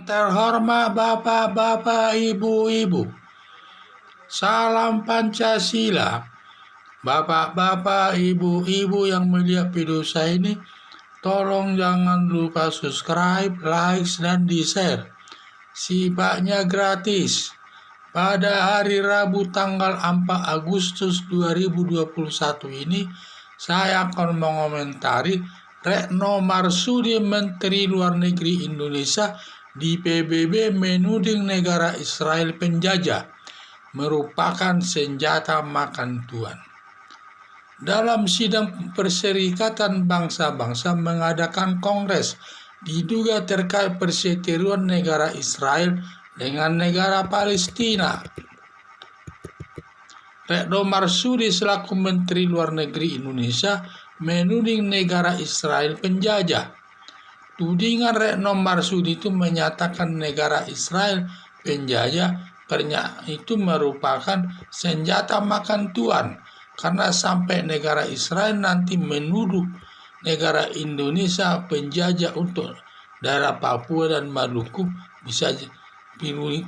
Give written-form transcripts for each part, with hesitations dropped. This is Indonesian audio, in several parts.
Terhormat Bapak-Bapak, Ibu-Ibu, salam Pancasila. Bapak-bapak, ibu-ibu yang melihat video saya ini, tolong jangan lupa subscribe, like, dan di-share. Sifatnya gratis. Pada hari Rabu tanggal 4 Agustus 2021 ini, saya akan mengomentari Retno Marsudi, Menteri Luar Negeri Indonesia di PBB, menuding negara Israel penjajah merupakan senjata makan tuan. Dalam sidang Perserikatan Bangsa-Bangsa mengadakan kongres diduga terkait perseteruan negara Israel dengan negara Palestina. Retno Marsudi selaku Menteri Luar Negeri Indonesia menuding negara Israel penjajah. Tudingan Retno Marsudi itu menyatakan negara Israel penjajah itu merupakan senjata makan tuan, karena sampai negara Israel nanti menuduh negara Indonesia penjajah untuk daerah Papua dan Maluku, bisa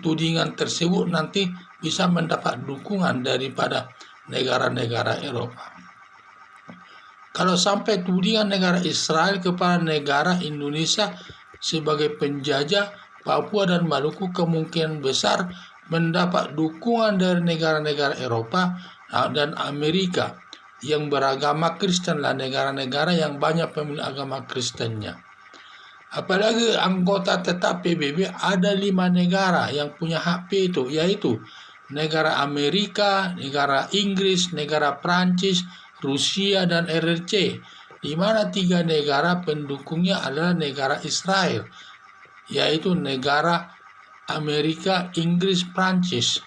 tudingan tersebut nanti bisa mendapat dukungan daripada negara-negara Eropa. Kalau sampai tudingan negara Israel kepada negara Indonesia sebagai penjajah Papua dan Maluku, kemungkinan besar mendapat dukungan dari negara-negara Eropa dan Amerika yang beragama Kristen, lah negara-negara yang banyak pemilik agama Kristennya. Apalagi anggota tetap PBB ada 5 negara yang punya hak veto, yaitu negara Amerika, negara Inggris, negara Prancis, Rusia, dan RRC, di mana 3 negara pendukungnya adalah negara Israel, yaitu negara Amerika, Inggris, Prancis.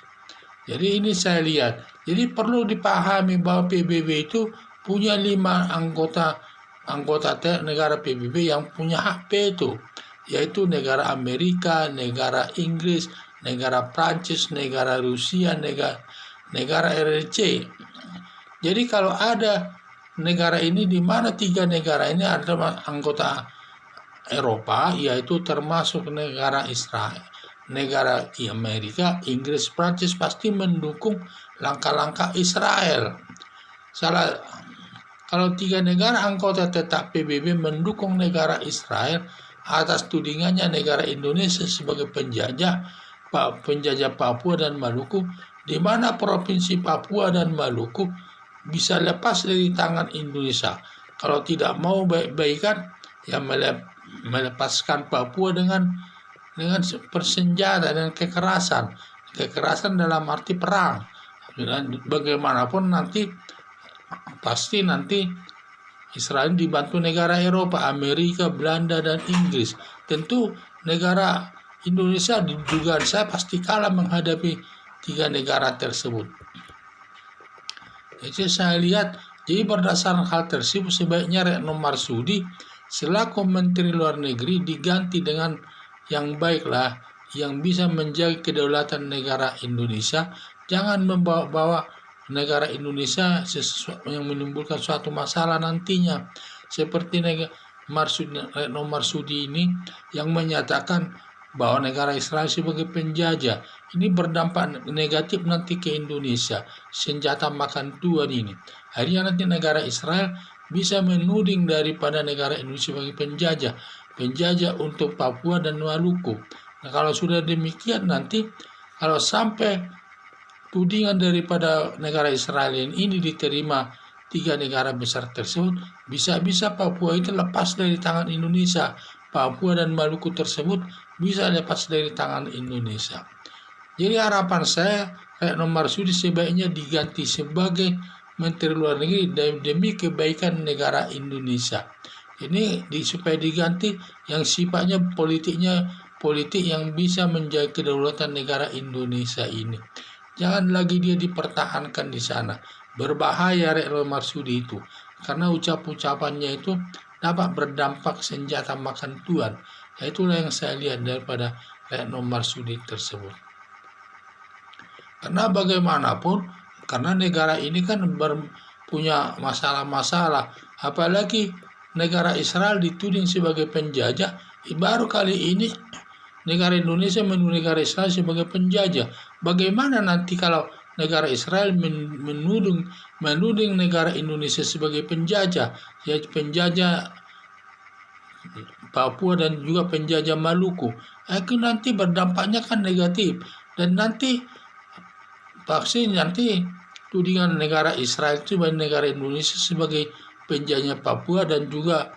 Jadi ini saya lihat. Jadi perlu dipahami bahwa PBB itu punya 5 anggota negara PBB yang punya hak veto, yaitu negara Amerika, negara Inggris, negara Prancis, negara Rusia, negara RRC. Jadi kalau ada negara ini, di mana 3 negara ini adalah anggota Eropa, yaitu termasuk negara Israel, negara Amerika, Inggris, Prancis, pasti mendukung langkah-langkah Israel. Kalau 3 negara anggota tetap PBB mendukung negara Israel atas tudingannya negara Indonesia sebagai penjajah Papua dan Maluku, di mana provinsi Papua dan Maluku bisa lepas dari tangan Indonesia. Kalau tidak mau baik-baikan, ya melepaskan Papua dengan persenjata dan kekerasan dalam arti perang. Dan bagaimanapun pasti nanti Israel dibantu negara Eropa, Amerika, Belanda, dan Inggris. Tentu negara Indonesia dugaan saya pasti kalah menghadapi 3 negara tersebut. Jadi saya lihat, jadi berdasarkan hal tersebut sebaiknya Retno Marsudi selaku Menteri Luar Negeri diganti dengan yang baiklah, yang bisa menjaga kedaulatan negara Indonesia. Jangan membawa negara Indonesia yang menimbulkan suatu masalah nantinya, seperti Retno Marsudi ini yang menyatakan bahwa negara Israel sebagai penjajah. Ini berdampak negatif nanti ke Indonesia, senjata makan tuan ini. Akhirnya nanti negara Israel bisa menuding daripada negara Indonesia sebagai penjajah untuk Papua dan Maluku. Nah, kalau sudah demikian, nanti kalau sampai tudingan daripada negara Israel ini diterima 3 negara besar tersebut, bisa-bisa Papua itu lepas dari tangan Indonesia. Papua dan Maluku tersebut bisa lepas dari tangan Indonesia. Jadi harapan saya, Retno Marsudi sebaiknya diganti sebagai Menteri Luar Negeri demi kebaikan negara Indonesia. Ini supaya diganti yang sifatnya politik yang bisa menjaga kedaulatan negara Indonesia ini. Jangan lagi dia dipertahankan di sana. Berbahaya Retno Marsudi itu, karena ucapannya itu dapat berdampak senjata makan tuan. Itulah yang saya lihat daripada Retno Marsudi tersebut. Karena bagaimanapun, karena negara ini kan punya masalah-masalah, apalagi negara Israel dituding sebagai penjajah. Baru kali ini negara Indonesia menuduh negara Israel sebagai penjajah. Bagaimana nanti kalau negara Israel menuding negara Indonesia sebagai penjajah, yaitu penjajah Papua dan juga penjajah Maluku? Itu nanti berdampaknya kan negatif, dan nanti tudingan negara Israel itu dan negara Indonesia sebagai penjajah Papua dan juga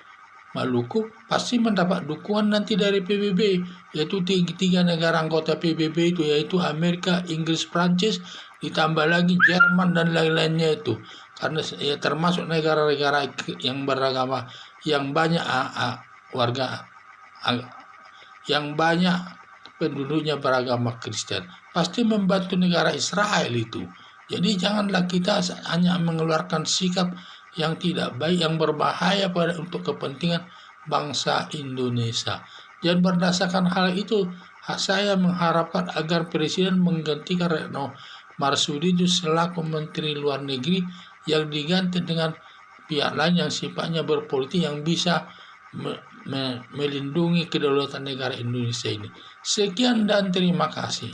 Maluku pasti mendapat dukungan nanti dari PBB, yaitu tiga negara anggota PBB itu, yaitu Amerika, Inggris, Prancis, ditambah lagi Jerman dan lain-lainnya itu, karena ya termasuk negara-negara yang beragama yang banyak warga yang banyak penduduknya beragama Kristen, pasti membantu negara Israel itu. Jadi janganlah kita hanya mengeluarkan sikap yang tidak baik, yang berbahaya untuk kepentingan bangsa Indonesia. Dan berdasarkan hal itu, saya mengharapkan agar Presiden menggantikan Retno Marsudi itu selaku Menteri Luar Negeri, yang diganti dengan pihak lain yang sifatnya berpolitik, yang bisa melindungi kedaulatan negara Indonesia ini. Sekian dan terima kasih.